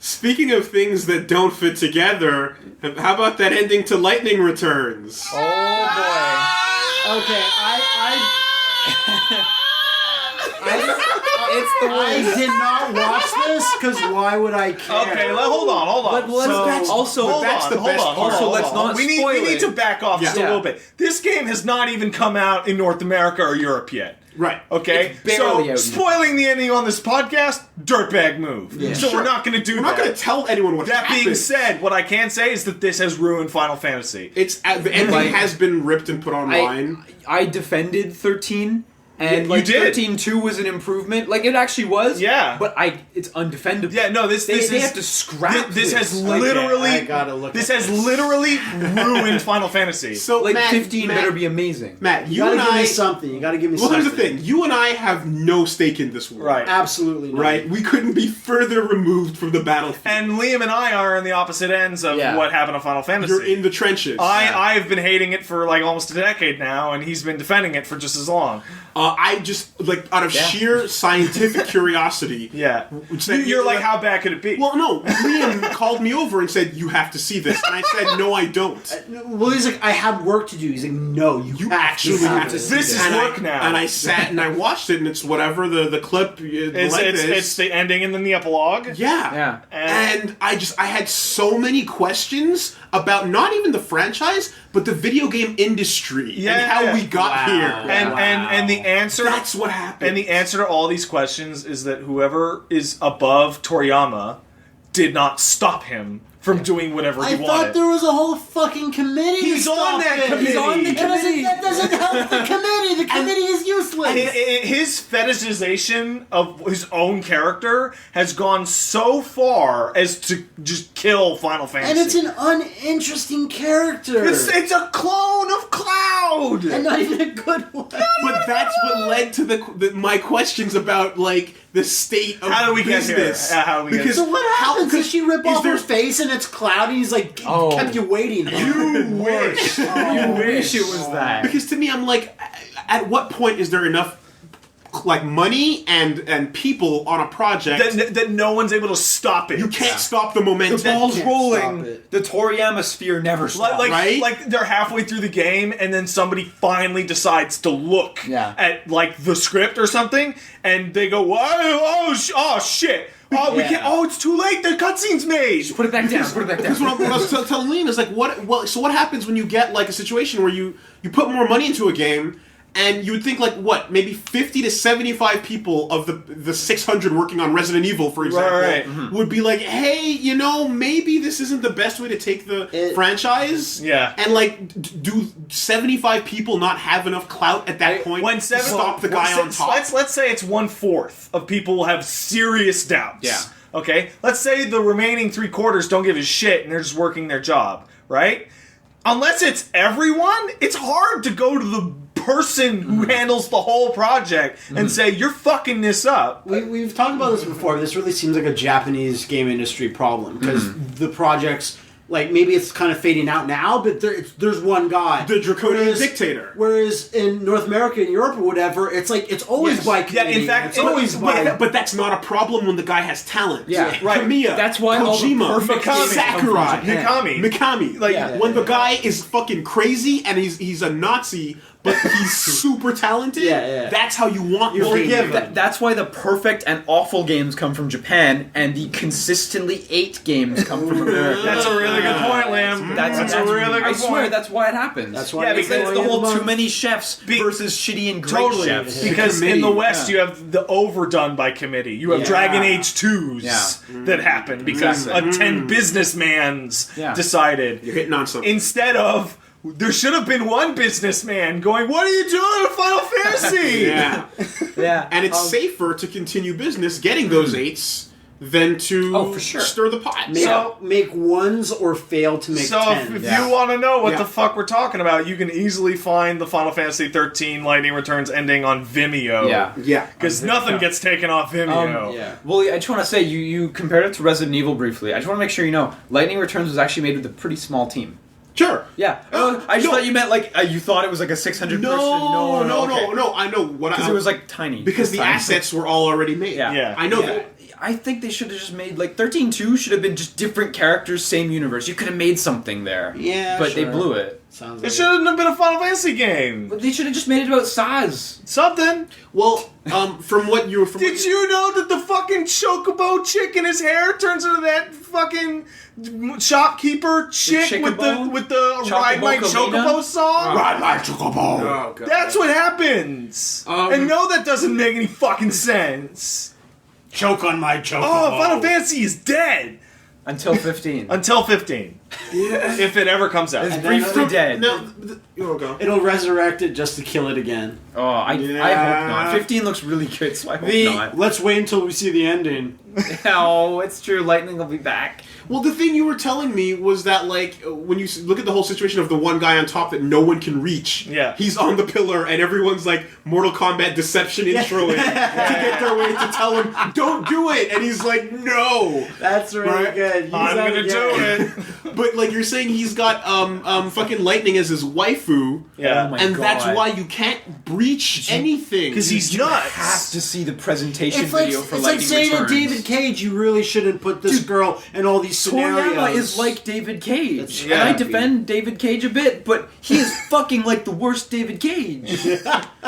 Speaking of things that don't fit together, how about that ending to Lightning Returns? Oh boy. Okay, It's the I worst. did not watch this because why would I care? Okay, hold on. But let's That's the best part. Also, let's not we spoil need it. to back off just a little bit. This game has not even come out in North America or Europe yet. Right. Okay? It's barely so, out. spoiling the ending on this podcast, dirtbag move. Yeah. So Sure. we're not going to do We're that. not going to tell anyone what That happened. being said, what I can say is that this has ruined Final Fantasy. the ending has been ripped and put online. I defended 13, and Yeah, you did. 13.2 was an improvement. Like, it actually was. Yeah. But it's undefendable. Yeah, no, this They is have to scrap this has Okay, literally I gotta look this at has this. literally ruined Final Fantasy. So Like, Matt, 15 better be amazing. Matt, You you gotta and give I. me something. You gotta give me Well, something. here's the thing. You and I have no stake in this war. Right. Absolutely not. Right? We couldn't be further removed from the battlefield. And Liam and I are on the opposite ends of Yeah. what happened to Final Fantasy. You're in the trenches. I've been hating it for like almost a decade now, and he's been defending it for just as long. I just, like, out of sheer scientific curiosity. Yeah. said- You're like, how bad could it be? Well, no. Liam called me over and said, you have to see this. And I said, no, I don't. Well, he's like, I have work to do. He's like, no, you Actually have to see This is And work now. And I sat and I watched it, and it's whatever the clip it's the ending and then the epilogue. Yeah. Yeah. And I had so many questions about not even the franchise, but the video game industry and Yeah. how we got Wow. here. And the answer That's what happened. And the answer to all these questions is that whoever is above Toriyama did not stop him from doing whatever he I wanted. thought there was a whole fucking committee. He's to on stop that it. committee. He's on the That doesn't help the committee. The committee is useless. His fetishization of his own character has gone so far as to just kill Final Fantasy. And it's an uninteresting character. It's a clone of Cloud! and not even a good one. But that's what led to my questions about, like, the state of How do we get here? business. How do we get Because So what happens? Does she rip off there- her face and it's cloudy? He's like, kept you waiting. You wish. You wish it was that. Because to me, I'm like, at what point is there enough, like, money and people on a project? that no one's able to stop it. You can't stop the momentum. The ball's can't rolling. stop it. The Toriyama sphere never stops. Right? They're halfway through the game, and then somebody finally decides to look at like the script or something, and they go, "Oh shit! Oh, we can't! Oh, it's too late. The cutscene's made." Put it back down. Put it back Because down. what I was telling Liam is like, so what happens when you get like a situation where you put more money into a game, and you would think like maybe 50 to 75 people of the 600 working on Resident Evil, for example, Right. would be like, hey, maybe this isn't the best way to take the franchise. Yeah. And like, do 75 people not have enough clout at that point to stop the guy on top? Let's say it's 1/4 of people will have serious doubts. Yeah. Okay. Let's say the remaining 3/4 don't give a shit and they're just working their job, right? Unless it's everyone, it's hard to go to the person who handles the whole project and say, you're fucking this up. We've talked about this before. This really seems like a Japanese game industry problem because the projects, like, maybe it's kind of fading out now, but there's one guy, The draconian dictator. Whereas in North America and Europe or whatever, it's like it's always by committee. in fact, it's always by. But that's not a problem when the guy has talent. Yeah, right. Kamiya, That's why all the Kojima, perfect games come from Sakurai, Japan. Mikami. Like when the guy is fucking crazy and he's a Nazi, but he's super talented. Yeah. That's how you want your game. That's why the perfect and awful games come from Japan, and the consistently 8 games come from America. That's a really good point, Liam. That's a really good I point. swear, that's why it happens. That's why Yeah, it's because the whole month. too many chefs versus shitty and great Totally, chefs. because committee, in the West you have the overdone by committee. You have Dragon Age 2s that happen because a 10 businessmans decided. You're hitting on something. Instead of, there should have been one businessman going, what are you doing to Final Fantasy? Yeah. And it's safer to continue business getting those 8s than to for sure. stir the pot. Make ones or fail to make So 10. if you want to know what Yeah. the fuck we're talking about, you can easily find the Final Fantasy 13 Lightning Returns ending on Vimeo. Yeah. Because nothing gets taken off Vimeo. Well, I just want to say, you compared it to Resident Evil briefly. I just want to make sure you know, Lightning Returns was actually made with a pretty small team. Sure. Yeah. I just thought you meant, like, you thought it was like a 600 person... No. I know what Because it was, like, tiny. Because the Tiny. assets were all already made. Yeah. I know that. I think they should have just made, like, 13-2 should have been just different characters, same universe. You could have made something there. Yeah, But they sure. blew it. Sounds It like shouldn't have been a Final Fantasy game. But they should have just made it about Saz. Something. Well, from what you were... From Did you know that the fucking chocobo chick in his hair turns into that fucking shopkeeper chick with the Chocobo? Ride My Chocobo Chocobo song? Ride my chocobo! Oh, God. That's what happens. And no, that doesn't make any fucking sense. choke on my chocobo. Oh, Final Fantasy is dead Until 15. until 15, if it ever comes out. It's And then briefly dead. No, you'll go. It'll resurrect it just to kill it again. Oh, I hope not. 15 looks really good, so I hope not. Let's wait until we see the ending. No, it's true. Lightning will be back. Well, the thing you were telling me was that, like, when you look at the whole situation of the one guy on top that no one can reach, Yeah. he's on the pillar, and everyone's, like, Mortal Kombat deception introing to get their way to tell him, don't do it! And he's like, no! That's really Right. good. Use I'm that gonna again. do it. But, like, you're saying he's got, fucking Lightning as his waifu, Yeah. Oh my and God. that's why you can't breach anything. Because he's You nuts. have to see the presentation It's like, video for it's like Lightning saying Returns. to David Cage, you really shouldn't put this girl in all these scenarios. Toriyama is like David Cage. That's And I creepy. defend David Cage a bit, but he is fucking like the worst David Cage.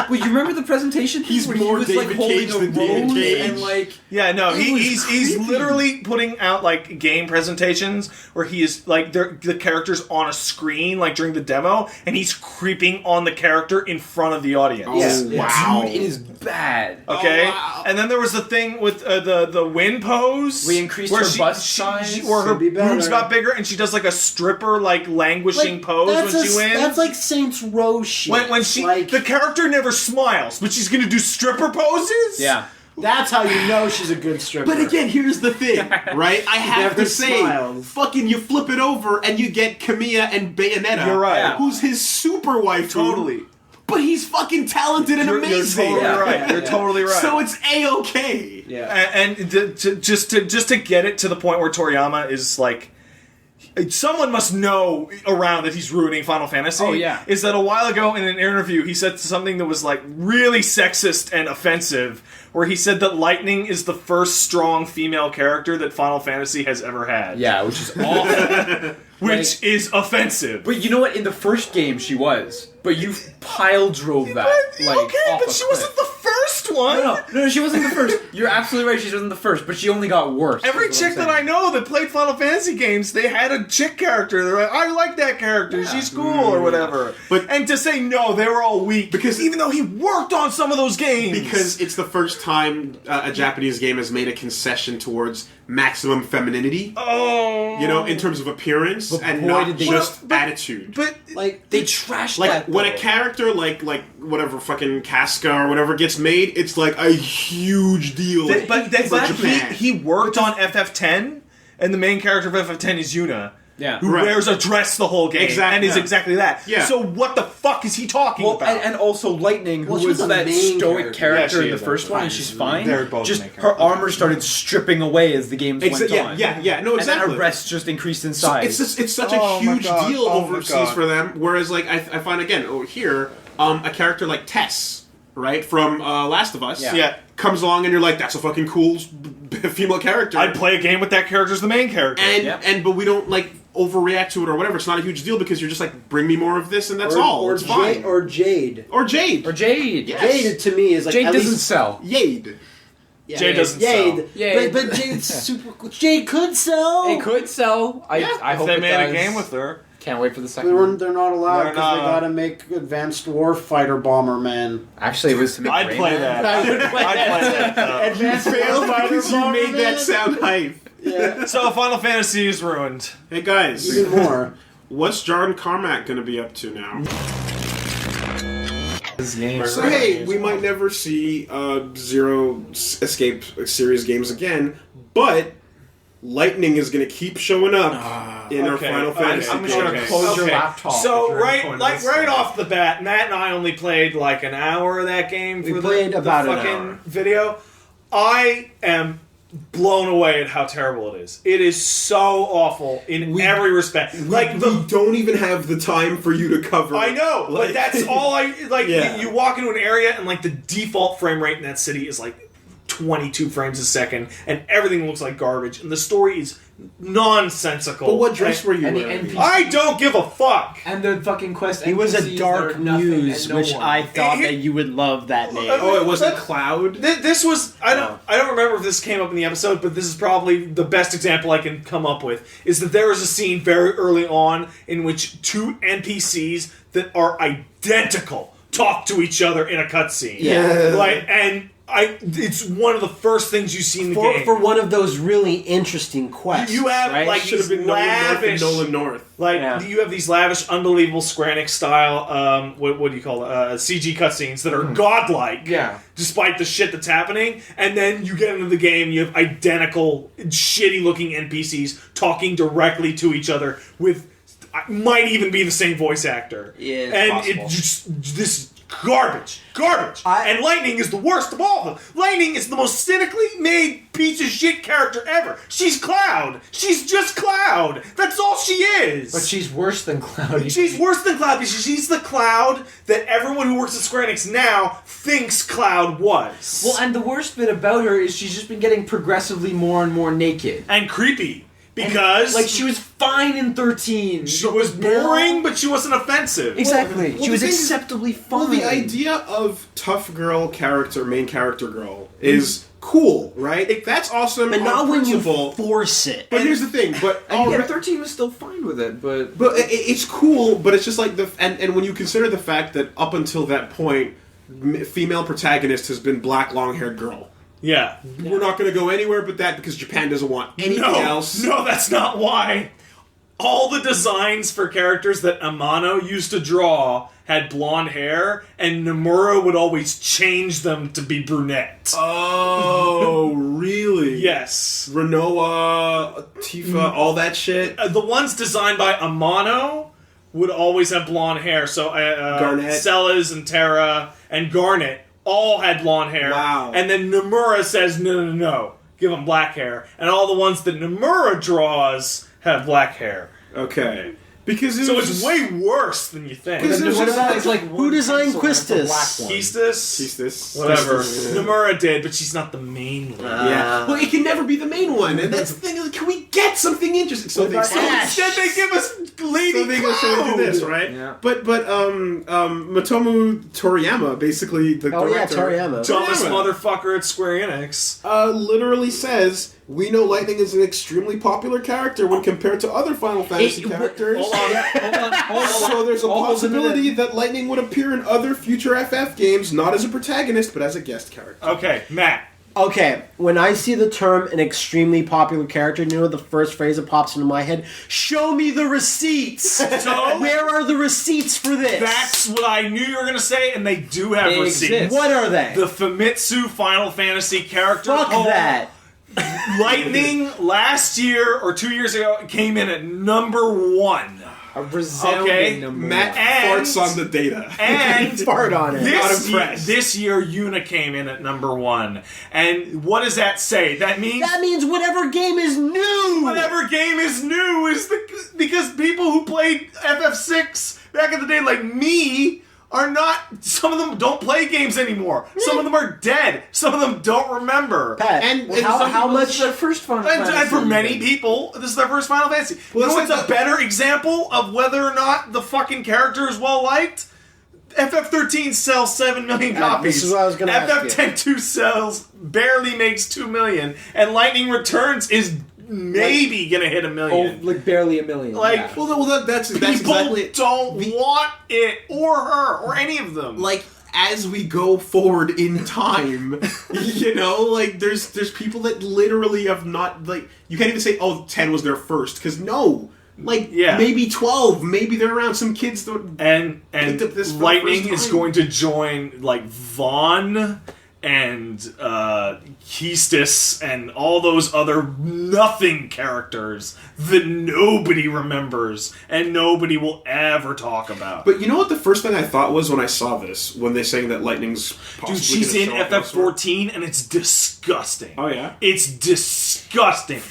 Well, you remember the presentation? He's where more he was David like holding Cage a than David rose Cage. and like Yeah, no, It was he's creepy. literally putting out like game presentations where he is like the character's on a screen like during the demo, and he's creeping on the character in front of the audience. Yeah. Wow. dude, it is bad. Okay, Oh, wow. and then there was the thing with the win pose. We increased where her bust size. where her Could be better. boobs got bigger, and she does like a stripper like languishing pose when she wins. That's like Saints Row shit. when she like, the character never smiles, but she's gonna do stripper poses. Yeah. that's how you know she's a good stripper. But again, here's the thing, right? I have Never to say, smiles. fucking you flip it over and you get Kamiya and Bayonetta. You're right. Who's his super waifu. Totally. But he's fucking talented and You're amazing. totally Yeah. right. You're totally right. So it's A-okay. yeah. And just to get it to the point where Toriyama is like, someone must know around that he's ruining Final Fantasy. Oh, yeah. Is that a while ago in an interview he said something that was like really sexist and offensive, where he said that Lightning is the first strong female character that Final Fantasy has ever had. Yeah, which is awful. Which is offensive. But you know what? In the first game, she was. But you pile drove that. Like, okay, off but a she cliff. wasn't the first one. No, she wasn't the first. You're absolutely right. She wasn't the first, but she only got worse. Every is what I'm chick that I saying. know that played Final Fantasy games, they had a chick character. They're like, I like that character. She's cool or whatever. And to say no, they were all weak Because- even though he worked on some of those games. Because it's the first time a Japanese game has made a concession towards maximum femininity. You know, in terms of appearance and boy, not did they- just But- attitude. but Like They trashed like that. when a though. character like whatever fucking Casca or whatever gets made, it's like a huge deal. but for Japan. he worked on FF10, and the main character of FF10 is Yuna. Yeah. Who Right. wears a dress the whole game Exactly. and is Yeah. exactly that. Yeah. So what the fuck is he talking Well, about? and also Lightning, who Well, she was was the that main stoic character. character Yeah, she in the is, first that's one, and fine. she's fine. They're both just the main her character. armor started stripping away as the games went yeah, on. no, And then exactly. her breasts just increased in So size. it's such a Oh my huge God. deal Oh my overseas God. for them. Whereas, like, I find again over here, a character like Tess, right from Last of Us, Yeah. comes along and you're like, that's a fucking cool female character. I'd play a game with that character as the main character. and but we don't like overreact to it or whatever. It's not a huge deal because you're just like, bring me more of this and that's all. Or It's fine. Or Jade. Or Jade. or Jade. Yes. Jade to me is like Jade at doesn't least, sell. Jade. yeah, Jade doesn't Jade. sell. Jade. But Jade's super cool. Jade could sell. It could sell. I If hope they it made does. a game with her. Can't wait for the They second were, one. they're not allowed They're because they not. gotta make Advanced Warfighter Bomberman. Actually, it was to make I'd play Rayman. that. I would play I'd play that. Advanced Failed because you made that Bomberman. sound hype. Yeah, So Final Fantasy is ruined. Hey guys, even more. what's Jordan Carmack gonna be up to now? This game. So hey, we might never see Zero Escape series games again, but Lightning is going to keep showing up in our Okay. Final Fantasy. I'm games. sure. gonna close your Okay. laptop. So if you're right, going to like this right game. off the bat, Matt and I only played like an hour of that game We for played the about an fucking hour. video. I am blown away at how terrible it is. It is so awful in every respect. Like we the don't even have the time for you to cover. I know, Like- but that's all I like. Yeah. You walk into an area and like the default frame rate in that city is like 22 frames a second, and everything looks like garbage, and the story is nonsensical. But what dress were you and the wearing? NPC I don't give a fuck. And the fucking quest. He was a NPCs dark are nothing muse, and no which one. I thought Here- that you would love that name. Oh, it wasn't Cloud? This was I don't remember if this came up in the episode, but this is probably the best example I can come up with. Is that there was a scene very early on in which two NPCs that are identical talk to each other in a cutscene. Yeah. Like, and it's one of the first things you see in the game. For one of those really interesting quests. You have right? like Should have these been Nolan North and lavish, Nolan North. like Yeah. you have these lavish, unbelievable Square Enix style, what do you call it? CG cutscenes that are godlike. Yeah. Despite the shit that's happening, and then you get into the game, you have identical, shitty-looking NPCs talking directly to each other with might even be the same voice actor. Yeah, it's and possible. it just this garbage. And Lightning is the worst of all of them. Lightning is the most cynically made piece of shit character ever. She's Cloud. She's just Cloud. That's all she is. But she's worse than Cloud. She's worse than Cloud because she's the Cloud that everyone who works at Square Enix now thinks Cloud was. Well, and the worst bit about her is she's just been getting progressively more and more naked. And creepy. Because Like, she was fine in 13. she was boring, but she wasn't offensive. Exactly. Well, she was the thing is- acceptably fine. Well, the idea of tough girl character, main character girl, is cool, right? That's awesome. But on not when you principle. force it. But here's the thing. But And again, alre- 13 was still fine with it, but it's cool. But it's just like and when you consider the fact that up until that point, female protagonist has been black long-haired girl. Yeah. We're not going to go anywhere but that because Japan doesn't want anything else. No, that's not why. All the designs for characters that Amano used to draw had blonde hair, and Nomura would always change them to be brunette. Oh, really? Yes. Renoa, Tifa, all that shit. The ones designed by Amano would always have blonde hair. So Garnet. Celas and Terra and Garnet all had blonde hair. Wow. And then Nomura says, no, give them black hair. And all the ones that Nomura draws have black hair. Okay. Because it So was it's way worse than you think. Because what just about like- it's like who designed Quistis? Quistis? Whatever. Nomura did, but she's not the main one. Yeah. Well, it can never be the main one, and that's the thing. Like, can we get something interesting? So they about Ash? Instead they give us Lady So they go Cloud. do this, right? Yeah. But Motomu Toriyama, basically the Oh, yeah, director, Toriyama. Dumbest Toriyama, motherfucker at Square Enix. literally says, "We know Lightning is an extremely popular character when compared to other Final Fantasy characters." Hold on. So there's a Hold on a possibility minute. that Lightning would appear in other future FF games, not as a protagonist, but as a guest character. Okay, Matt. Okay, when I see the term an extremely popular character, you know the first phrase that pops into my head? Show me the receipts! So Where are the receipts for this? that's what I knew you were going to say, and they do have They receipts. exist. What are they? The Famitsu Final Fantasy character. Fuck home. that. Lightning last year or 2 years ago came in at #1. a resounding Okay, number. Matt And- farts on the data. And Fart on it. Not this year, impressed. this year, Yuna came in at #1. And what does that say? That means That means whatever game is new! whatever game is new is because people who played FF6 back in the day, like me, are not. Some of them don't play games anymore. Some of them are dead. Some of them don't remember. Pat, And- well, and how, some how Well, much... this is their first Final And Fantasy. for many people, this is their first Final Fantasy. Well, you know it's what's like a better example of whether or not the fucking character is well liked? FF13 sells 7 million copies. this is what I was gonna ask you. FF102 sells, barely makes 2 million. And Lightning Returns is maybe gonna hit 1 Oh, million. like barely 1 million. Like, yeah. That's People exactly don't want it, or her, or any of them. like as we go forward in time, you know, like there's people that literally have not, like, you can't even say, oh, 10 was their first, because no, like, Yeah. maybe 12, maybe they're around some kids that and picked up this for the Lightning first is time. going to join like Vaughn and Quistis and all those other nothing characters that nobody remembers and nobody will ever talk about. But you know what the first thing I thought was when I saw this, when they saying that Lightning's possibly Dude, she's gonna in show up elsewhere? FF14 and it's disgusting. Oh, yeah? It's disgusting. There's a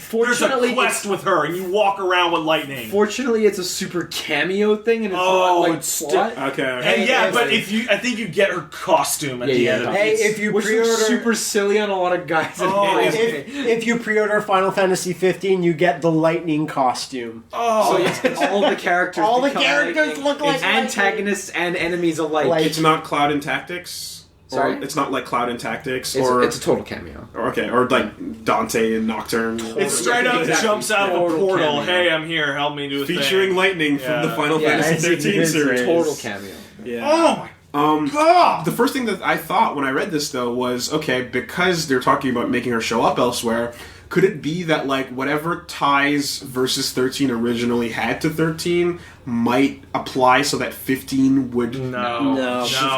Fortunately, quest with her and you walk around with Lightning. Fortunately, it's a super cameo thing, and it's Oh, not like it's plot. Okay. And Hey, yeah, hey, but hey. I think you get her costume at Yeah, the yeah, end of yeah. it. Hey, if you Which pre-order, looks super silly on a lot of guys. if you pre-order Final Fantasy 15, you get the lightning costume. So it's all the characters. All the become characters lightning. look like It's antagonists and enemies alike. Like- It's not Cloud and Tactics. Sorry? Or it's not like Cloud and Tactics, it's a total cameo. or like Dante and Nocturne. It straight up jumps out of a Total portal. cameo. Hey, I'm here. Help me do a featuring thing. lightning from the Final Yeah, Fantasy 13 series. Total cameo. Yeah. Oh my god! The first thing that I thought when I read this, though, was, okay, because they're talking about making her show up elsewhere, could it be that, like, whatever ties versus 13 originally had to 13 might apply so that 15 would... No.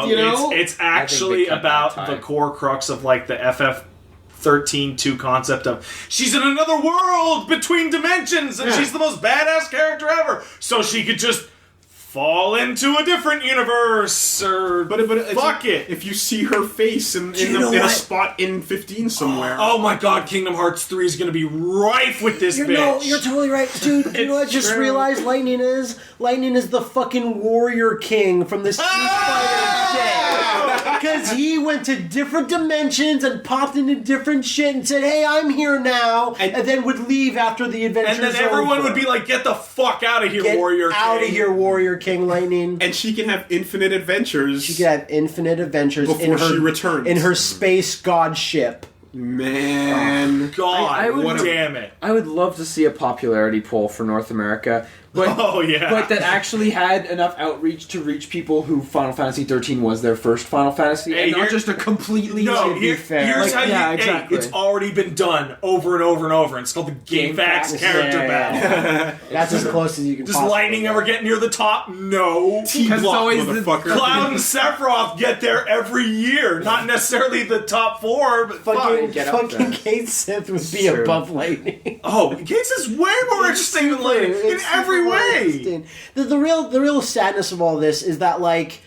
You know? It's actually cut about that the tie. core crux of like the FF13-2 concept of she's in another world between dimensions and she's the most badass character ever, so she could just fall into a different universe or fuck it. If you see her face in know a what? spot in 15 somewhere... Oh my god, Kingdom Hearts 3 is gonna be rife with this bitch. No, you're totally right, dude. You know what I just realized Lightning is? Lightning is the fucking warrior king from the Street Fighter shit. Because he went to different dimensions and popped into different shit and said, hey, I'm here now, and then would leave after the adventure. And then everyone would be like, get the fuck out of here, Get warrior out king. of here, warrior king Lightning. And she can have infinite adventures. She could have infinite adventures Before in her, she returns. in her space god ship. Man. God, I would- damn it. I would love to see a popularity poll for North America, but Oh, yeah. but that actually had enough outreach to reach people who Final Fantasy 13 was their first Final Fantasy, Hey, and not here- just a completely. No, to be fair. here's Like, how yeah, you. exactly. Hey, it's already been done over and over and over. And it's called the Game Facts character battle. That's as close as you can Does possibly Lightning get. ever get near the top? No. Because it's Block, always the motherfucker. Cloud and Sephiroth get there every year. Not necessarily the top 4, but Fucking, get up fucking there. Kate Sith would be True. above Lightning. Oh, Gates is way more interesting than Lightning in It's every super way. interesting. The real sadness of all this is that, like,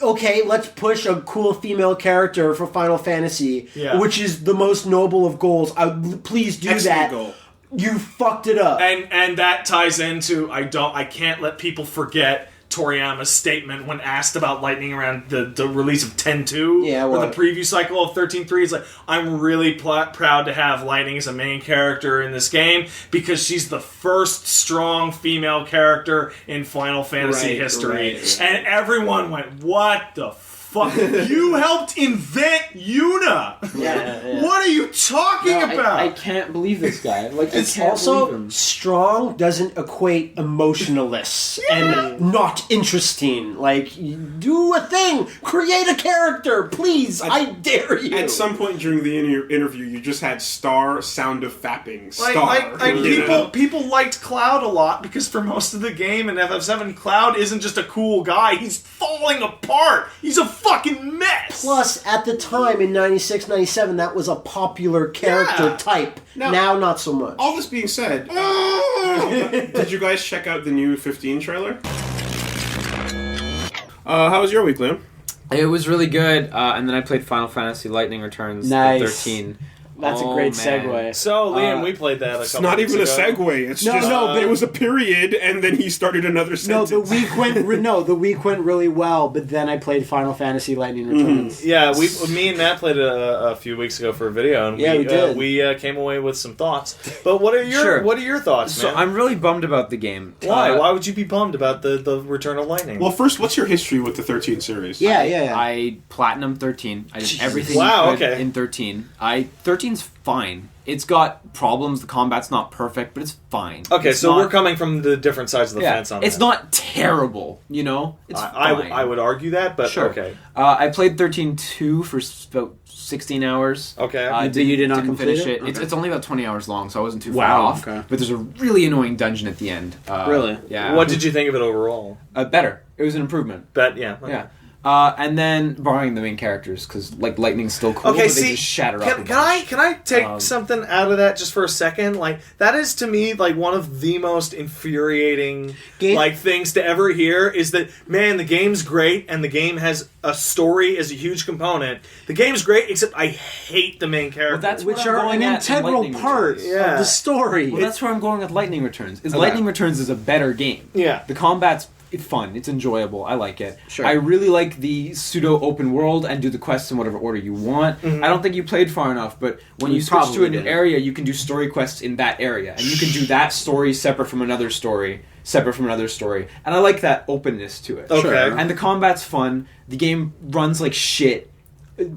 okay, let's push a cool female character for Final Fantasy, Yeah. which is the most noble of goals. Please do Excellent that. goal. You fucked it up. And that ties into I can't let people forget Toriyama's statement when asked about Lightning around the release of 10-2 Yeah, or the what? preview cycle of 13-3. It's like, I'm really proud to have Lightning as a main character in this game because she's the first strong female character in Final Fantasy Right, history. right. And everyone went, what the fuck? You helped invent Yuna! Yeah. What are you talking about? I can't believe this guy. Like, I It's can't believe also him. strong doesn't equate emotionless and not interesting. Like, do a thing, create a character, please. I dare you. At some point during the interview, you just had star sound of fapping. Star. Like you know? people liked Cloud a lot because for most of the game in FF7, Cloud isn't just a cool guy. He's falling apart. He's a fucking mess. Plus, at the time in 96, 97, that was a popular character Yeah. type. Now- Now, not so much. All this being said, did you guys check out the new 15 trailer? How was your week, Liam? It was really good, and then I played Final Fantasy Lightning Returns Nice. 13. That's Oh, a great man. segue. So, Liam, Uh, we played that a It's couple not weeks even a ago. segue. It's No, just no, but- it was a period, and then he started another No, sentence. the week went really well, but then I played Final Fantasy Lightning Returns. Yeah, me and Matt played a few weeks ago for a video, and Yeah, we did. we came away with some thoughts. But what are your thoughts, So man? I'm really bummed about the game. Why? Why would you be bummed about the Return of Lightning? Well, first, what's your history with the 13 series? Yeah. I platinum 13. I did everything Wow, you could okay. in 13. 13's fine. It's got problems. The combat's not perfect, but it's fine. okay, It's so not- we're coming from the different sides of the yeah, fence on it's that. not terrible, you know? It's fine. I would argue that, but Sure. okay. I played 13-2 for about 16 hours. Okay. You did not didn't complete finish it? it. It's only about 20 hours long, so I wasn't too Wow, far off. okay. But there's a really annoying dungeon at the end. Really? Yeah. What did you think of it overall? Better. It was an improvement. Yeah. Yeah. And then borrowing the main characters because like Lightning's still cool, Okay, but see, they just shatter up. can I take Um, something out of that just for a second? Like that is to me like one of the most infuriating like things to ever hear is that man, the game's great and the game has a story as a huge component. The game's great, except I hate the main character. Well, that's Which what I'm are going an at in integral Lightning part Returns. Yeah. of the story. Well, that's where I'm going with Lightning Returns. Okay. Lightning Returns is a better game. Yeah. The combat's fun. It's enjoyable. I like it. Sure. I really like the pseudo open world and do the quests in whatever order you want. I don't think you played far enough, but when you switch to a new area, you can do story quests in that area, and you can do that story separate from another story. And I like that openness to it. Okay. And the combat's fun. The game runs like shit.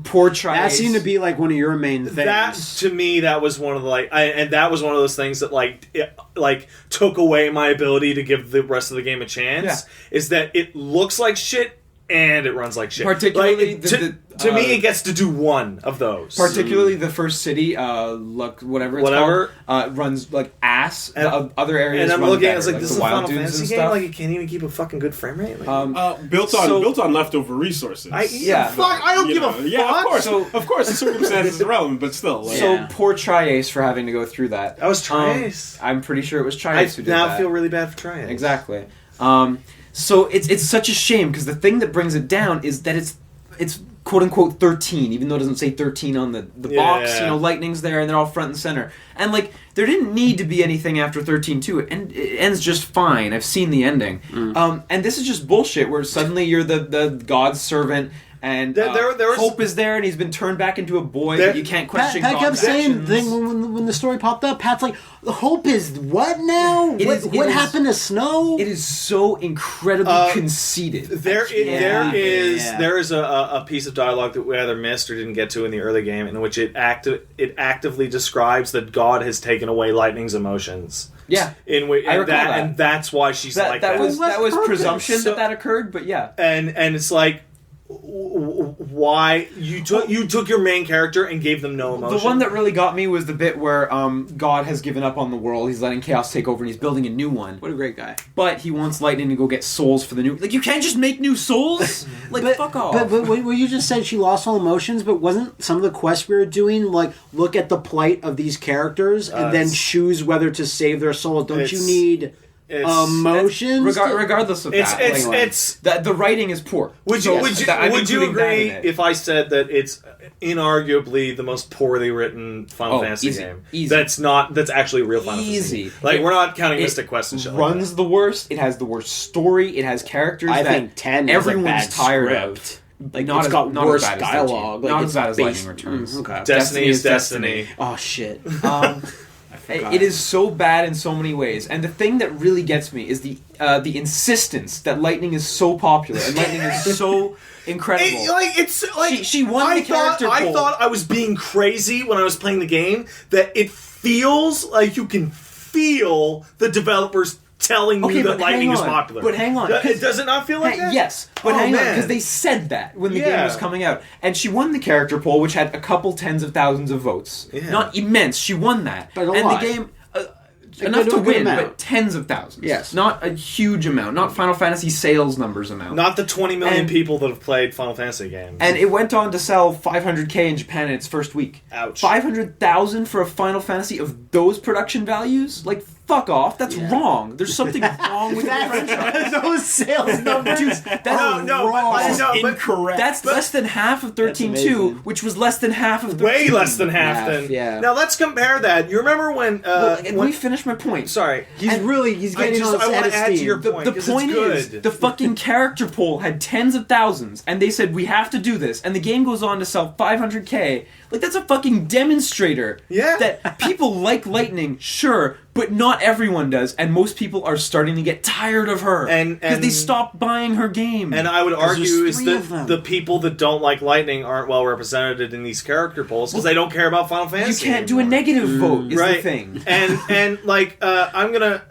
Poor tries. That seemed to be like one of your main things. That to me, that was one of the and that was one of those things that it took away my ability to give the rest of the game a chance. Yeah. Is that it looks like shit and it runs like shit. Particularly to me, it gets to do one of those. Particularly the first city, whatever it's called, runs like ass. And, the other areas and I'm run looking at better, it's like like this the is a wild Final dudes Fantasy and game. stuff. Like it can't even keep a fucking good frame rate. Built on leftover resources. Fuck, I don't give a fuck. Yeah, of course, the circumstances are relevant, but still. Like, So poor Triace for having to go through that. That was Triace. I'm pretty sure it was Triace who did now that. feel really bad for Triace. Exactly. So it's such a shame because the thing that brings it down is that it's quote unquote 13, even though it doesn't say 13 on the box. You know, Lightning's there and they're all front and center. And like there didn't need to be anything after 13 to it, and it ends just fine. I've seen the ending. And this is just bullshit where suddenly you're the God's servant. And there was, Hope is there, and he's been turned back into a boy. But you can't question Pat kept God's saying actions. when the story popped up. Pat's like, "Hope is what now? What happened to Snow?" It is so incredibly conceited. There is a piece of dialogue that we either missed or didn't get to in the early game, in which it actively describes that God has taken away Lightning's emotions. Yeah, I recall that. and that's why she's like that. That was presumption that occurred, but yeah, and it's like. Why you took your main character and gave them no emotion? The one that really got me was the bit where God has given up on the world. He's letting chaos take over, and he's building a new one. What a great guy! But he wants Lightning to go get souls for the new. Like you can't just make new souls. Fuck off. But what you just said, she lost all emotions. But wasn't some of the quests we were doing like look at the plight of these characters and then choose whether to save their souls? Don't you need? Emotions. Regardless of that, the writing is poor. Would you agree if I said that it's inarguably the most poorly written Final Fantasy game? Easy. That's actually a real Final Fantasy. Like we're not counting Mystic Quest and shit. Runs the worst. It has the worst story. It has characters I that think 10 everyone's is tired script. of. Like not got worse dialogue. Not as bad as Lightning Returns. Okay. Destiny is Destiny. Oh shit. It is so bad in so many ways, and the thing that really gets me is the insistence that Lightning is so popular and Lightning is so incredible. She won the character poll. I thought I was being crazy when I was playing the game. That it feels like you can feel the developers telling me that Lightning is popular. But hang on. Does it not feel like that? Yes. But hang on, because they said that when the game was coming out. And she won the character poll, which had a couple tens of thousands of votes. Yeah. Not immense. She won that. But the game... enough to win, but tens of thousands. Yes. Not a huge amount. Not Final Fantasy sales numbers amount. Not the 20 million people that have played Final Fantasy games. And it went on to sell 500k in Japan in its first week. Ouch. 500,000 for a Final Fantasy of those production values? Like, fuck off. That's wrong. There's something wrong with the franchise. Those sales numbers. Dude, that's wrong. Incorrect. That's less than half of 13.2, which was less than half of 13. Way less than half, then. Yeah. Now let's compare that. You remember when... let me finish my point. Sorry. He's getting on his I want to add to steam. your point. The point is, the fucking character poll had tens of thousands, and they said, we have to do this, and the game goes on to sell 500k. Like, that's a fucking demonstrator. Yeah. That people like Lightning, sure, but not everyone does, and most people are starting to get tired of her. Because they stopped buying her game. And I would argue is of that them. the people that don't like Lightning aren't well represented in these character polls because they don't care about Final Fantasy. You can't do a negative vote, is right. the thing. And I'm gonna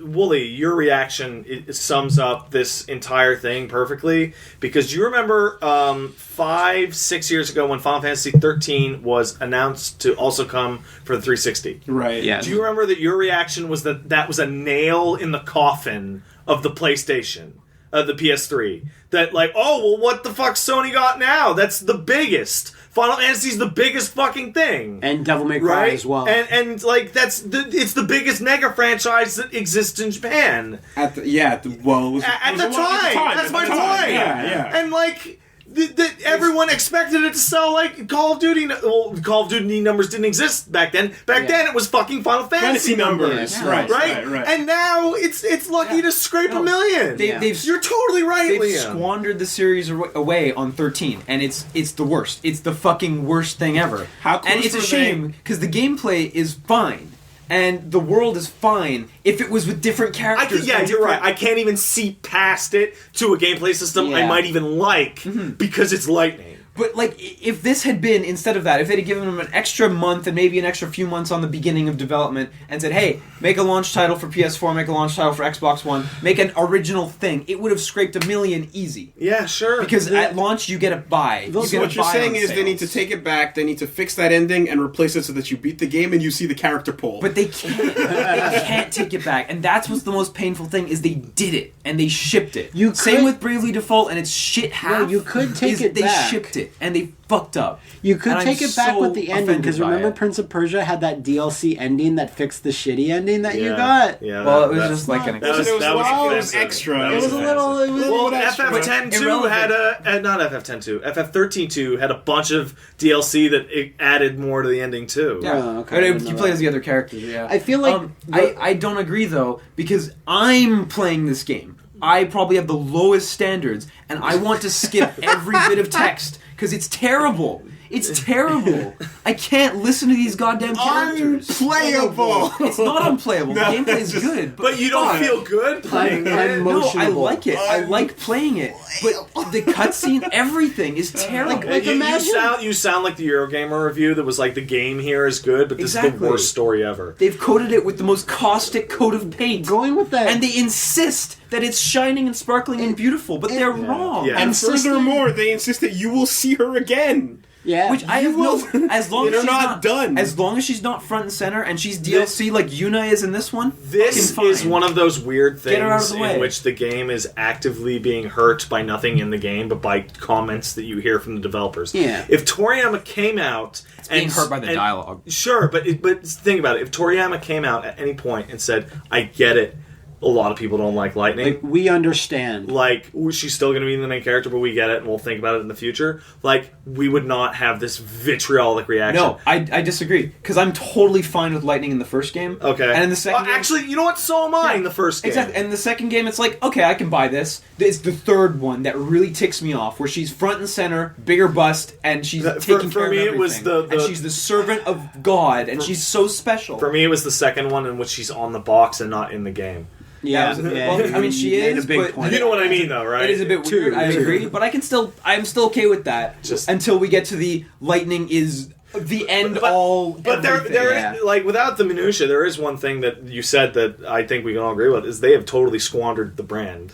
Wooly, your reaction it sums up this entire thing perfectly because you remember 5-6 years ago when Final Fantasy 13 was announced to also come for the 360. Right. Yeah. Do you remember that your reaction was that was a nail in the coffin of the PlayStation, the PS3? That like, oh well, what the fuck Sony got now? That's the biggest. Final Fantasy's the biggest fucking thing. And Devil May Cry as well. And like it's the biggest mega franchise that exists in Japan. At the time. That's my point. Yeah. And like that everyone expected it to sell like Call of Duty. Well, Call of Duty numbers didn't exist back then. Back then, it was fucking Final Fantasy numbers, Yeah. Right. And now it's lucky to scrape a million. You're totally right, They've Liam. squandered the series away on 13, and it's the worst. It's the fucking worst thing ever. How close and it's a were shame because the gameplay is fine. And the world is fine if it was with different characters. You're right. I can't even see past it to a gameplay system I might even like because it's Lightning. But, like, if this had been, instead of that, if they'd have given them an extra month and maybe an extra few months on the beginning of development and said, hey, make a launch title for PS4, make a launch title for Xbox One, make an original thing, it would have scraped 1 million easy. Yeah, sure. Because at launch, you get a buy. So what you're saying is they need to take it back, they need to fix that ending and replace it so that you beat the game and you see the character pull. But they can't. They can't take it back. And that's what's the most painful thing, is they did it. And they shipped it. Same with Bravely Default, and it's shit half. Yeah, you could take it back. They shipped it. And they fucked up. You could take it back with the ending, because remember it. Prince of Persia had that DLC ending that fixed the shitty ending that you got? Yeah, well, it was just like an It was extra. It was a little... Well, FF10-2 had a... not FF10-2. FF13-2 had a bunch of DLC that it added more to the ending, too. Yeah. Oh, okay. You play as the other characters, yeah. I feel like... I don't agree, though, because I'm playing this game. I probably have the lowest standards, and I want to skip every bit of text, because it's terrible. It's terrible. I can't listen to these goddamn characters. Unplayable. It's not unplayable. The gameplay is good. But you don't feel good playing it? No, I like it. I like playing it. But the cutscene, everything is terrible. You sound like the Eurogamer review that was like, the game here is good, but this is the worst story ever. They've coated it with the most caustic coat of paint. Going with that. And they insist that it's shining and sparkling and beautiful, but they're wrong. Yeah. And furthermore, they insist that you will see her again. Yeah. Which I have no... As long as she's not done. As long as she's not front and center and she's DLC like Yuna is in this one, this is one of those weird Get her out of things the way. in which the game is actively being hurt by nothing in the game, but by comments that you hear from the developers. Yeah. If Toriyama came out... It's being hurt by the dialogue. Sure, but think about it. If Toriyama came out at any point and said, I get it, a lot of people don't like Lightning. Like, we understand. Like, she's still going to be the main character, but we get it, and we'll think about it in the future. Like, we would not have this vitriolic reaction. No, I disagree. Because I'm totally fine with Lightning in the first game. Okay. And in the second game... Actually, you know what? So am I in the first game. Exactly. And in the second game, it's like, okay, I can buy this. It's the third one that really ticks me off, where she's front and center, bigger bust, and she's taking care of everything. it was and she's the servant of God, and she's so special. For me, it was the second one in which she's on the box and not in the game. Yeah. Well, I mean, she is, but You know what I mean, though, right? it is a bit weird. I agree, but I'm still okay with that. Until we get to the Lightning is the end all. But there is, like, without the minutia, there is one thing that you said that I think we can all agree with, is they have totally squandered the brand.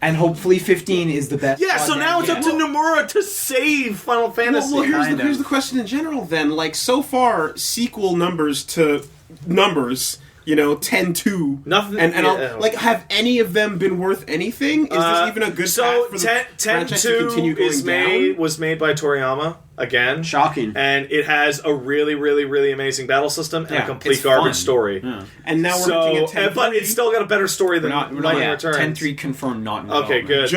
And hopefully 15 is the best. Yeah, so now it's up to Nomura to save Final Fantasy. Well, here's the question in general then. Like, so far, sequel numbers to numbers... 10-2. Nothing. And like, have any of them been worth anything? Is this even a good path for the franchise to continue going down? Was made by Toriyama again. Shocking. And it has a really, really, really amazing battle system and a complete it's garbage fun. story. Yeah. And now we're looking at 10-3. But it's still got a better story than Lightning Returns. 10-3 confirmed not in development. Okay, good.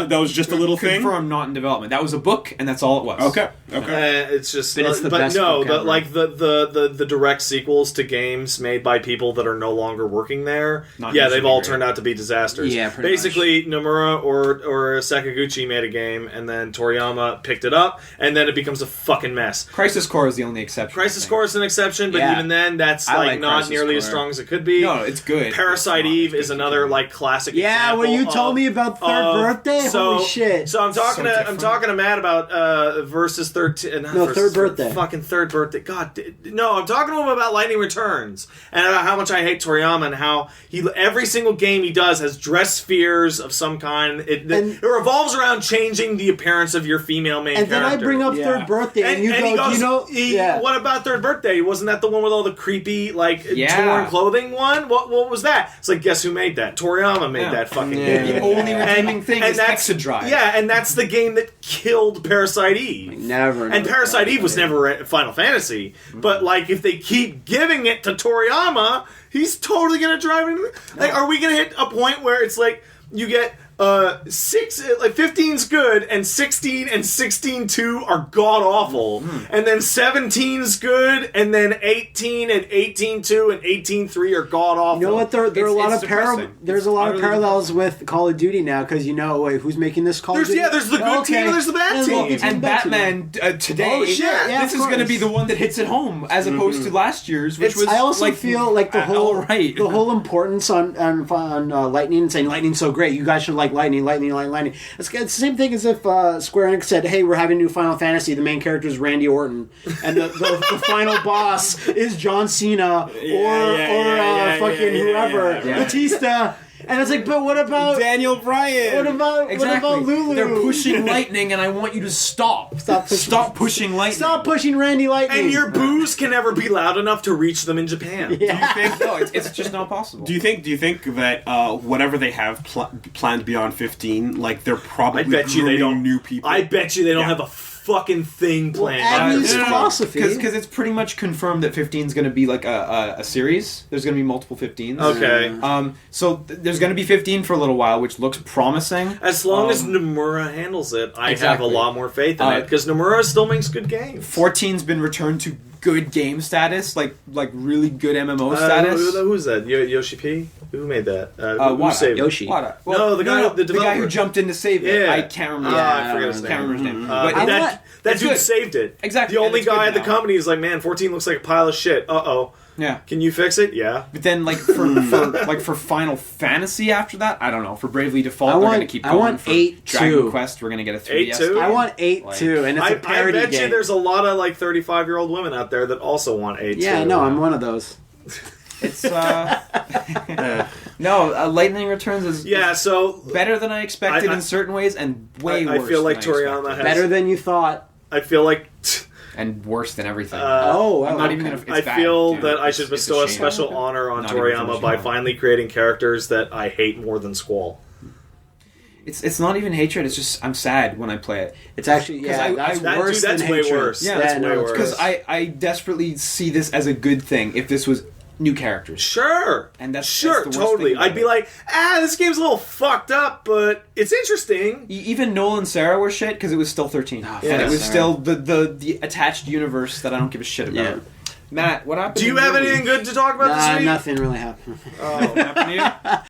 That was just a little thing? Confirmed not in development. That was a book, and that's all it was. Okay. It's just... But it's the best book ever. Like the direct sequels to games made by people that are no longer working there, they've all turned out to be disasters. Yeah, pretty basically, Nomura or Sakaguchi made a game, and then Toriyama picked it up, and then it becomes a fucking mess. Crisis Core is the only exception. Crisis Core is an exception, but even then, that's like not Crisis nearly as Core. strong as it could be. No, it's good. Parasite Eve is another like classic. Yeah, when you told me about Third Birthday, holy shit. So I'm talking to Matt about versus 13. Third Birthday. Fucking Third Birthday. God, no, I'm talking to him about Lightning Returns and about how much I hate Toriyama and how every single game he does has dress spheres of some kind. It revolves around changing the appearance of your female main character. And then I bring up Third Birthday, and you go, what about Third Birthday? Wasn't that the one with all the creepy, torn clothing one? What was that? It's like, guess who made that? Toriyama made that fucking game. The only redeeming thing is Hexadrive. Yeah, and that's the game that killed Parasite Eve. And Parasite Eve was never Final Fantasy. But, if they keep giving it to Toriyama, he's totally going to drive it. Are we going to hit a point where it's like, you get like 15's good, and 16 and 16-2 are god awful, and then 17's good, and then 18 and 18-2 and 18-3 are god awful. You know what? There are a lot of depressing. there's a lot of parallels with Call of Duty now because wait, who's making this Call of Duty? There's the good team and there's the bad team. And Batman today, Oh, shit, yeah, this of is going to be course. the one that hits it home as opposed to last year's, which was. I also feel like the whole all right. the whole importance on Lightning and saying Lightning's so great, you guys should like Lightning. It's the same thing as if Square Enix said, "Hey, we're having a new Final Fantasy. The main character is Randy Orton, and the final boss is John Cena or fucking whoever, Batista." And it's like, but what about Daniel Bryan? What about Lulu? They're pushing Lightning, and I want you to stop. Stop pushing Lightning. Stop pushing Randy Lightning. And your boos can never be loud enough to reach them in Japan. Yeah. Do you think? No, it's just not possible. Do you think that whatever they have planned beyond 15, like they're probably I bet you they don't. new people? I bet you they don't have a fucking thing planned. Abby's philosophy. Because it's pretty much confirmed that 15 is going to be like a series. There's going to be multiple 15s. Okay. So there's going to be 15 for a little while, which looks promising. As long as Nomura handles it, I have a lot more faith in it because Nomura still makes good games. 14's been returned to good game status, like really good MMO status. Who's that? Yoshi P? Who made that? Who Wada. saved it? Yoshi. Wada. No, the guy the guy who jumped in to save it. Yeah. I can't remember. I forget his name. Can't remember his name. That it's dude good. saved it. Exactly. The and only it's good guy at the now. company is like, man, 14 looks like a pile of shit. Uh-oh. Yeah. Can you fix it? Yeah. But then, like for Final Fantasy after that, I don't know. For Bravely Default, they're going to keep going. I want for 8-2. Dragon Quest, we're going to get a 3DS. 8-2? game. I want 8-2, and it's a I parody bet game. you there's a lot of like 35-year-old women out there that also want 8 Yeah, too. no, I'm one of those. It's no, Lightning Returns is so better than I expected I- in certain ways, and way I worse. feel like than I Toriyama expected. has Better than you thought. I feel like and worse than everything. I'm not even gonna. It's I bad, feel dude. that I It's- should it's bestow a shame. special honor on Not even Toriyama finishing by it. finally creating characters that I hate more than Squall. It's not even hatred. It's just I'm sad when I play it. It's actually that's worse that's than way hatred. worse. Yeah, That's no, way it's worse. Because I desperately see this as a good thing. If this was new characters, Sure. And that's sure, the worst totally. thing about I'd be it. like, this game's a little fucked up, but it's interesting. Even Noel and Sarah were shit because it was still 13, and yeah, it was Sarah. still the attached universe that I don't give a shit about. Yeah. Matt, what happened? Do you in have your anything week? good to talk about this week? Nothing really happened. What happened to you?